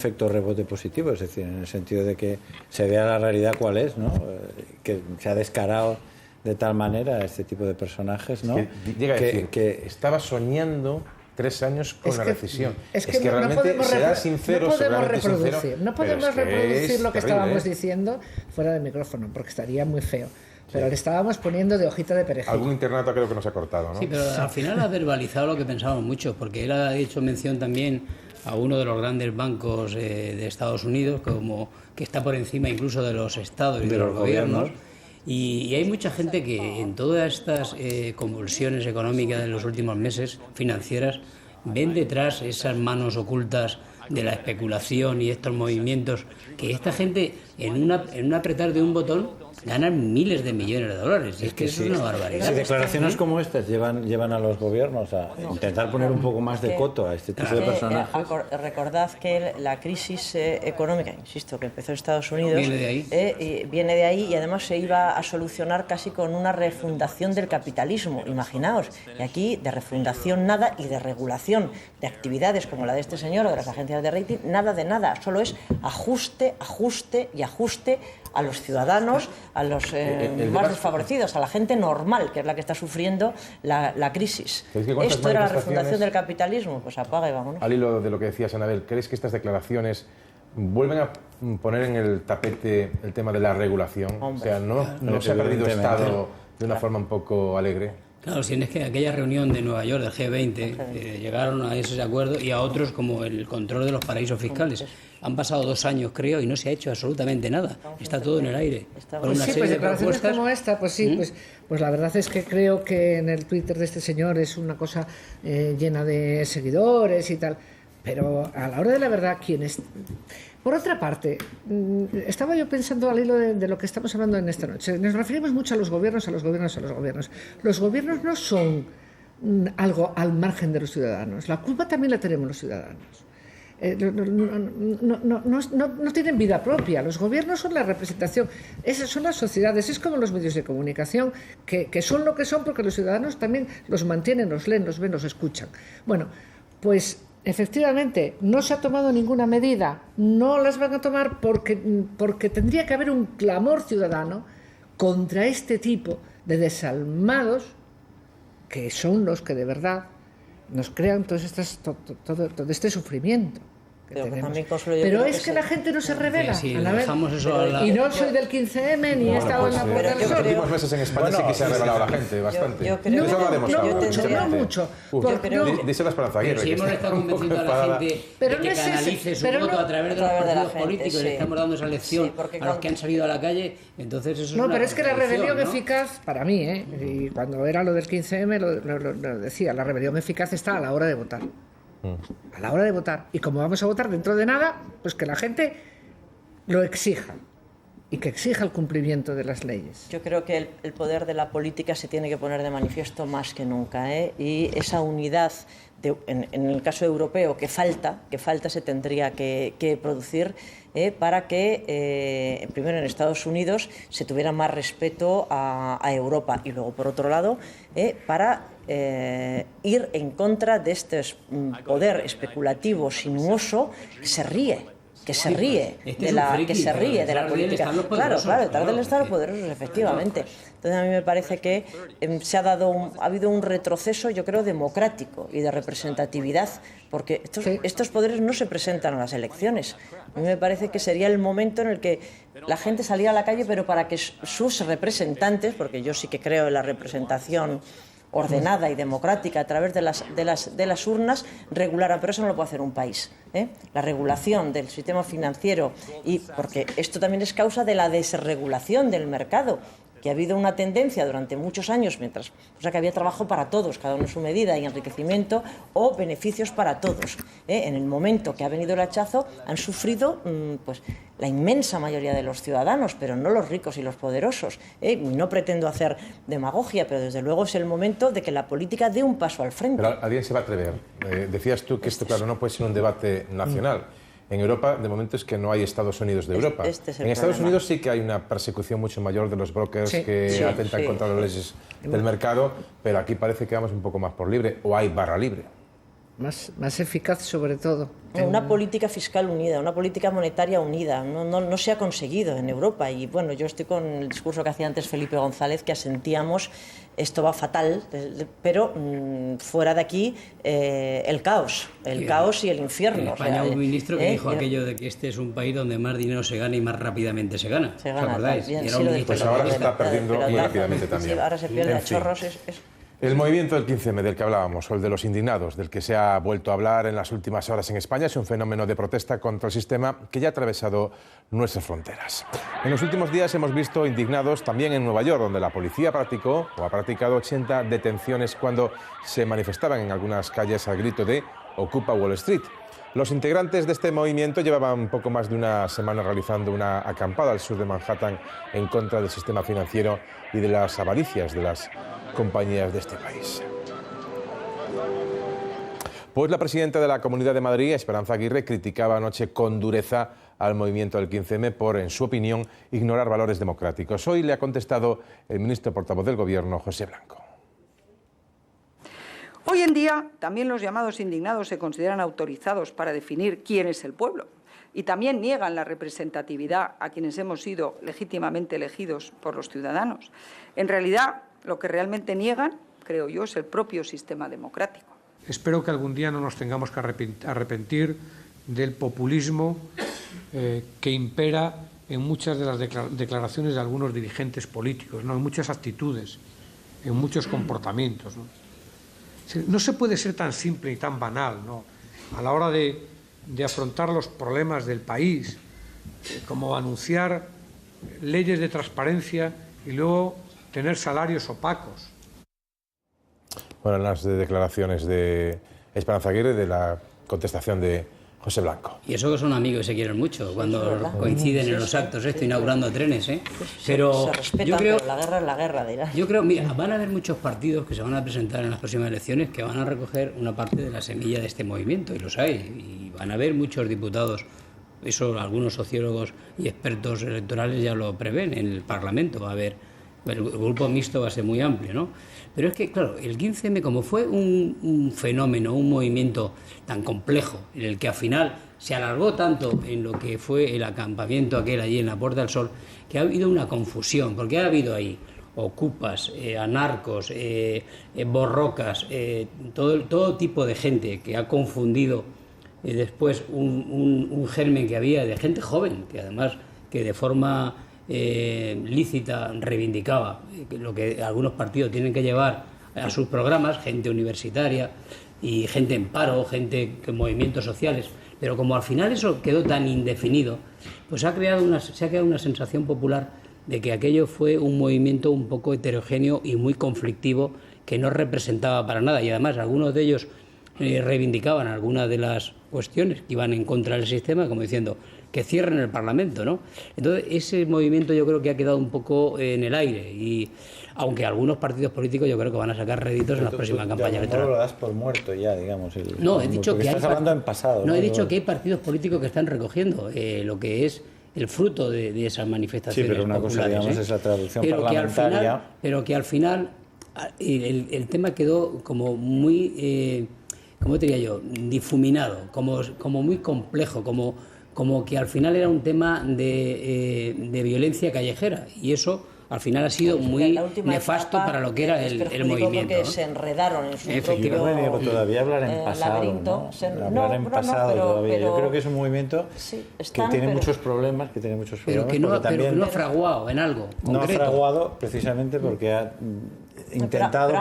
efecto rebote positivo, es decir, en el sentido de que se vea la realidad cuál es, ¿no? Que se ha descarado de tal manera a este tipo de personajes, ¿no? Llega a decir que estaba soñando 3 años con la recesión. Es que realmente será sincero, no podemos reproducir lo que estábamos diciendo fuera del micrófono, porque estaría muy feo. Pero le estábamos poniendo de hojita de perejil. Algún internauta creo que nos ha cortado, ¿no? Sí, pero al final ha verbalizado lo que pensábamos mucho, porque él ha hecho mención también a uno de los grandes bancos de Estados Unidos, como que está por encima incluso de los estados y de los gobiernos. Y hay mucha gente que en todas estas convulsiones económicas de los últimos meses, financieras, ven detrás esas manos ocultas de la especulación y estos movimientos, que esta gente en un apretar de un botón ganan miles de millones de dólares. Y es que eso es una barbaridad. Si declaraciones como estas llevan a los gobiernos a intentar poner un poco más de coto a este tipo de personajes. Recordad que la crisis económica, insisto, que empezó en Estados Unidos, viene de ahí y además se iba a solucionar casi con una refundación del capitalismo. Imaginaos, y aquí de refundación nada, y de regulación de actividades como la de este señor o de las agencias de rating, nada de nada. Solo es ajuste, ajuste y ajuste a los ciudadanos, a los más desfavorecidos, a la gente normal, que es la que está sufriendo la crisis. ¿Esto era la refundación del capitalismo? Pues apaga y vámonos. Al hilo de lo que decías, Anabel, ¿crees que estas declaraciones vuelven a poner en el tapete el tema de la regulación? Hombre, o sea, ¿no se ha perdido Estado de una forma un poco alegre? Claro, si es que aquella reunión de Nueva York del G20 llegaron a ese acuerdo, y a otros como el control de los paraísos fiscales. Han pasado 2 años, creo, y no se ha hecho absolutamente nada. Está todo en el aire. Pues sí, pues declaraciones como esta, pues sí, pues la verdad es que creo que en el Twitter de este señor es una cosa llena de seguidores y tal. Pero a la hora de la verdad, ¿quién es? Por otra parte, estaba yo pensando al hilo de lo que estamos hablando en esta noche. Nos referimos mucho a los gobiernos, a los gobiernos, a los gobiernos. Los gobiernos no son algo al margen de los ciudadanos. La culpa también la tenemos los ciudadanos. No tienen vida propia. Los gobiernos son la representación. Esas son las sociedades. Es como los medios de comunicación, que son lo que son porque los ciudadanos también los mantienen, los leen, los ven, los escuchan. Bueno, pues efectivamente no se ha tomado ninguna medida, no las van a tomar porque tendría que haber un clamor ciudadano contra este tipo de desalmados que son los que de verdad nos crean todo este sufrimiento. Pero es que la gente no se revela. Sí, dejamos eso y no soy del 15M ni he estado en la puerta del sol. En los últimos meses en España sí que se ha revelado la gente bastante. No mucho. Dice la Esperanza Aguirre. Si hemos estado convenciendo a la gente de que canalice su voto a través de los partidos políticos, y le estamos dando esa lección a los que han salido a la calle, entonces eso es No, pero es que la rebelión eficaz, para mí, y cuando era lo del 15M lo decía, la rebelión eficaz está a la hora de votar. A la hora de votar. Y como vamos a votar dentro de nada, pues que la gente lo exija. Y que exija el cumplimiento de las leyes. Yo creo que el poder de la política se tiene que poner de manifiesto más que nunca, y esa unidad, en el caso europeo, que falta se tendría que producir para que, primero en Estados Unidos, se tuviera más respeto a Europa, y luego, por otro lado, para ir en contra de este poder especulativo sinuoso que se ríe de la política. Claro, detrás del Estado poderosos, efectivamente. Entonces a mí me parece que ha habido un retroceso, yo creo, democrático y de representatividad, porque estos poderes no se presentan a las elecciones. A mí me parece que sería el momento en el que la gente saliera a la calle, pero para que sus representantes, porque yo sí que creo en la representación ordenada y democrática a través de las urnas, regularan, pero eso no lo puede hacer un país. La regulación del sistema financiero, y porque esto también es causa de la desregulación del mercado, que ha habido una tendencia durante muchos años, o sea que había trabajo para todos, cada uno en su medida, y enriquecimiento o beneficios para todos. En el momento que ha venido el hachazo, han sufrido pues la inmensa mayoría de los ciudadanos, pero no los ricos y los poderosos. No pretendo hacer demagogia, pero desde luego es el momento de que la política dé un paso al frente. Pero alguien se va a atrever. Decías tú que esto, claro, no puede ser un debate nacional. En Europa, de momento, es que no hay Estados Unidos de Europa. En Estados Unidos sí que hay una persecución mucho mayor de los brokers que atentan contra las leyes del mercado, pero aquí parece que vamos un poco más por libre, o hay barra libre. más eficaz sobre todo. Una política fiscal unida, una política monetaria unida, no se ha conseguido en Europa. Y bueno, yo estoy con el discurso que hacía antes Felipe González, que asentíamos, esto va fatal, pero fuera de aquí el caos y el infierno. En España hubo un ministro que dijo aquello de que este es un país donde más dinero se gana y más rápidamente se gana. Se gana, pues ahora se está perdiendo muy rápidamente también. Sí, ahora se pierde a chorros. El movimiento del 15M del que hablábamos, o el de los indignados, del que se ha vuelto a hablar en las últimas horas en España, es un fenómeno de protesta contra el sistema que ya ha atravesado nuestras fronteras. En los últimos días hemos visto indignados también en Nueva York, donde la policía ha practicado 80 detenciones cuando se manifestaban en algunas calles al grito de "Ocupa Wall Street". Los integrantes de este movimiento llevaban poco más de una semana realizando una acampada al sur de Manhattan en contra del sistema financiero y de las avaricias de las compañías de este país. Pues la presidenta de la Comunidad de Madrid, Esperanza Aguirre, criticaba anoche con dureza al movimiento del 15M por, en su opinión, ignorar valores democráticos. Hoy le ha contestado el ministro portavoz del Gobierno, José Blanco. Hoy en día, también los llamados indignados se consideran autorizados para definir quién es el pueblo y también niegan la representatividad a quienes hemos sido legítimamente elegidos por los ciudadanos. En realidad, lo que realmente niegan, creo yo, es el propio sistema democrático. Espero que algún día no nos tengamos que arrepentir del populismo que impera en muchas de las declaraciones de algunos dirigentes políticos, ¿no? En muchas actitudes, en muchos comportamientos, ¿no? No se puede ser tan simple y tan banal, ¿no? A la hora de afrontar los problemas del país, como anunciar leyes de transparencia y luego tener salarios opacos. Bueno, las declaraciones de Esperanza Aguirre, de la contestación de José Blanco. Y eso que son amigos y se quieren mucho, cuando coinciden en los actos, inaugurando trenes, ¿eh? Pero se respetan, yo creo, pero la guerra es la guerra, dirá. Yo creo, mira, van a haber muchos partidos que se van a presentar en las próximas elecciones que van a recoger una parte de la semilla de este movimiento, y los hay, y van a haber muchos diputados. Eso algunos sociólogos y expertos electorales ya lo prevén. En el Parlamento va a haber, el grupo mixto va a ser muy amplio, ¿no? Pero es que, claro, el 15M, como fue un fenómeno, un movimiento tan complejo, en el que al final se alargó tanto en lo que fue el acampamiento aquel allí en la Puerta del Sol, que ha habido una confusión, porque ha habido ahí ocupas, anarcos, borrocas, todo tipo de gente que ha confundido después un germen que había de gente joven, que además que de forma lícita reivindicaba lo que algunos partidos tienen que llevar a sus programas, gente universitaria y gente en paro, gente con movimientos sociales, pero como al final eso quedó tan indefinido, pues se ha creado una sensación popular de que aquello fue un movimiento un poco heterogéneo y muy conflictivo que no representaba para nada, y además algunos de ellos reivindicaban algunas de las cuestiones que iban en contra del sistema, como diciendo que cierren el Parlamento, ¿no? Entonces ese movimiento yo creo que ha quedado un poco en el aire, y aunque algunos partidos políticos yo creo que van a sacar réditos en las próximas campañas electorales. No lo das por muerto ya, digamos. No, he dicho que estás hablando en pasado. No, he dicho que hay partidos políticos que están recogiendo lo que es el fruto de esas manifestaciones. Sí, pero una cosa, digamos, es la traducción parlamentaria. Pero que al final el tema quedó como muy, ¿cómo te diría yo?, difuminado, como muy complejo, como que al final era un tema de violencia callejera, y eso al final ha sido muy nefasto para lo que era el movimiento, porque ¿no? se enredaron en su propio todavía hablar en pasado, laberinto. ¿no? Hablar en pasado todavía. Yo creo que es un movimiento que tiene muchos problemas, pero que no ha fraguado en algo concreto. No ha fraguado precisamente porque ha intentado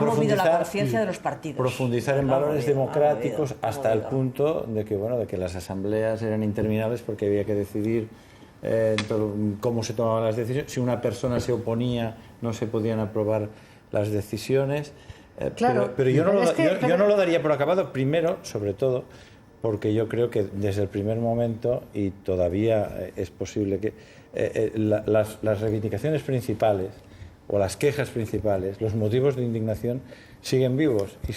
profundizar en valores democráticos hasta el punto de que las asambleas eran interminables porque había que decidir cómo se tomaban las decisiones. Si una persona se oponía, no se podían aprobar las decisiones. Claro, pero yo no lo daría por acabado, primero, sobre todo, porque yo creo que desde el primer momento, y todavía es posible que las reivindicaciones principales o las quejas principales, los motivos de indignación siguen vivos y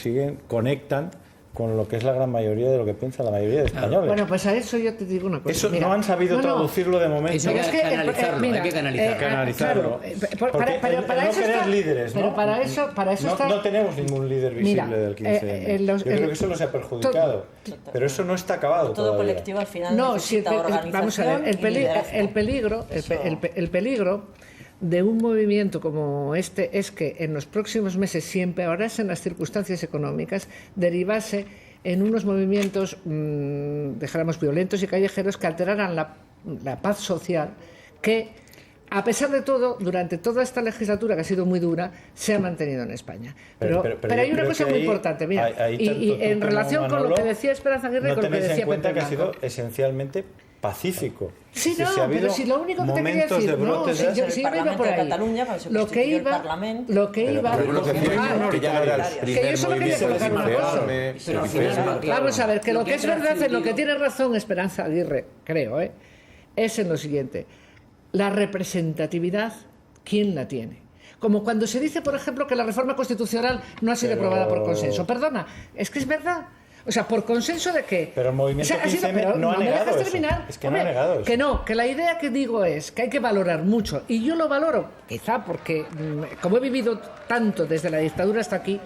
conectan con lo que es la gran mayoría de lo que piensa la mayoría de españoles. Bueno, pues a eso yo te digo una cosa. Eso mira, no han sabido traducirlo de momento. Eso hay que canalizarlo, hay que canalizarlo. Pero para eso querer líderes, ¿no? Pero para eso está... No tenemos ningún líder visible del 15M. Yo creo que eso nos ha perjudicado. Pero eso no está acabado todo todavía. colectivo al final No, necesita organización. Vamos a ver, el peligro de un movimiento como este es que en los próximos meses, si empeorasen las circunstancias económicas, derivase en unos movimientos, dijéramos, violentos y callejeros que alteraran la paz social, que, a pesar de todo, durante toda esta legislatura, que ha sido muy dura, se ha mantenido en España. Pero hay una cosa muy importante, mira, y en relación con lo que decía Esperanza Aguirre y con lo que decía Pepe Blanco, que Pepe ha sido esencialmente pacífico. Sí, no, pero si lo único que te quería decir, no, si yo iba por ahí, lo que iba, que yo solo quería colocar una cosa. Vamos a ver, que lo que es verdad, en lo que tiene razón Esperanza Aguirre, creo, es en lo siguiente: la representatividad, ¿quién la tiene? Como cuando se dice, por ejemplo, que la reforma constitucional no ha sido aprobada por consenso. Perdona, es que es verdad. O sea, ¿por consenso de qué? Pero el movimiento 15M no ha negado eso. Es que no ha negado eso. Que no, que la idea que digo es que hay que valorar mucho. Y yo lo valoro, quizá porque, como he vivido tanto desde la dictadura hasta aquí,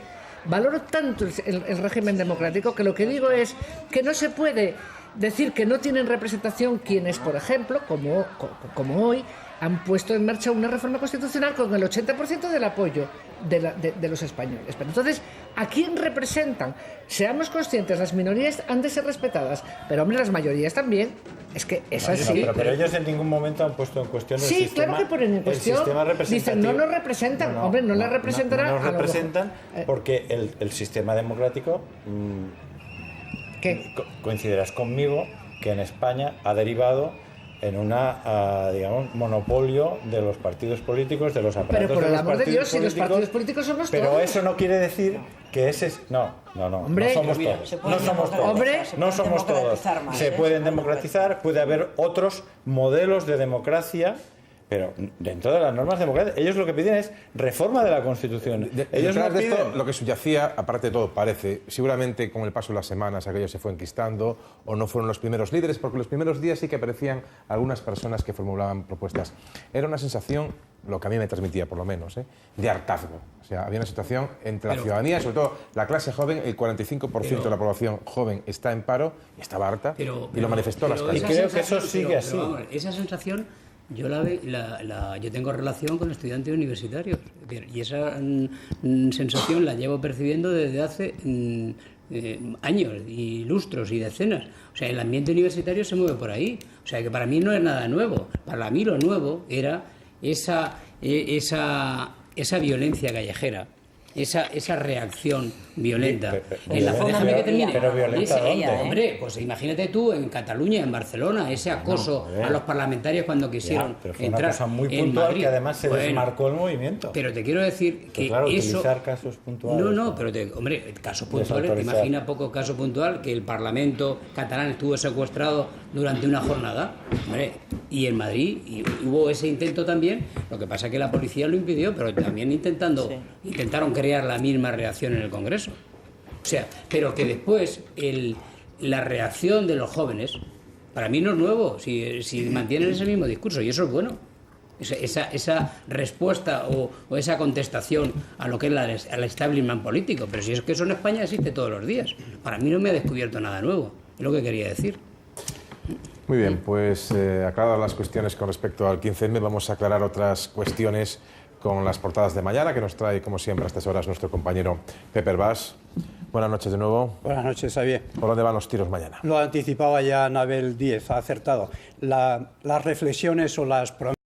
valoro tanto el régimen democrático, que lo que digo es que no se puede decir que no tienen representación quienes, por ejemplo, como hoy, han puesto en marcha una reforma constitucional con el 80% del apoyo de los españoles. Pero entonces, ¿a quién representan? Seamos conscientes, las minorías han de ser respetadas, pero hombre, las mayorías también. Es que es así. Pero ellos en ningún momento han puesto en cuestión el sistema. Sí, claro que ponen en cuestión. Dicen, no nos representan. Hombre, no las representarán. No nos representan porque el sistema democrático... ¿Qué? Coincidirás conmigo que en España ha derivado en una, digamos, monopolio de los partidos políticos, de los aparatos. Pero por el amor de Dios, si los partidos políticos somos todos. Pero eso no quiere decir que ese es... No. Hombre, no somos todos. No somos todos. Hombre, no somos todos. Se pueden democratizar, puede haber otros modelos de democracia, pero dentro de las normas democráticas. Ellos lo que piden es reforma de la Constitución. Ellos no piden... esto, lo que subyacía, aparte de todo, parece, seguramente con el paso de las semanas aquello se fue enquistando, o no fueron los primeros líderes, porque los primeros días sí que aparecían algunas personas que formulaban propuestas. Era una sensación, lo que a mí me transmitía por lo menos, de hartazgo. O sea, había una situación entre la ciudadanía, sobre todo la clase joven, el 45% de la población joven está en paro, y estaba harta, y lo manifestó en las calles. Y creo que eso sigue así. Vamos, esa sensación... Yo yo tengo relación con estudiantes universitarios y esa sensación la llevo percibiendo desde hace años y lustros y decenas. O sea, el ambiente universitario se mueve por ahí. O sea, que para mí no es nada nuevo. Para mí lo nuevo era esa violencia callejera. Esa reacción violenta. En la forma que termine. Pero violenta ¿dónde? Hombre, pues imagínate tú en Cataluña, en Barcelona, ese acoso a los parlamentarios cuando quisieron pero fue entrar una cosa muy en puntual Madrid. que además se desmarcó el movimiento. Pero te quiero decir que claro, eso... utilizar casos puntuales. No, pero hombre, casos puntuales, te imagina poco caso puntual que el Parlamento catalán estuvo secuestrado durante una jornada, hombre, y en Madrid y hubo ese intento también, lo que pasa es que la policía lo impidió, pero también intentaron crear la misma reacción en el Congreso. O sea, pero que después la reacción de los jóvenes, para mí no es nuevo, si mantienen ese mismo discurso, y eso es bueno. Esa respuesta o esa contestación a lo que es al establishment político. Pero si es que eso en España existe todos los días. Para mí no me ha descubierto nada nuevo, es lo que quería decir. Muy bien, pues aclaradas las cuestiones con respecto al 15M, vamos a aclarar otras cuestiones con las portadas de mañana, que nos trae, como siempre, a estas horas nuestro compañero Pepe Bas. Buenas noches de nuevo. Buenas noches, Xavier. ¿Por dónde van los tiros mañana? Lo anticipaba ya Anabel Díez, ha acertado. Las reflexiones o las promesas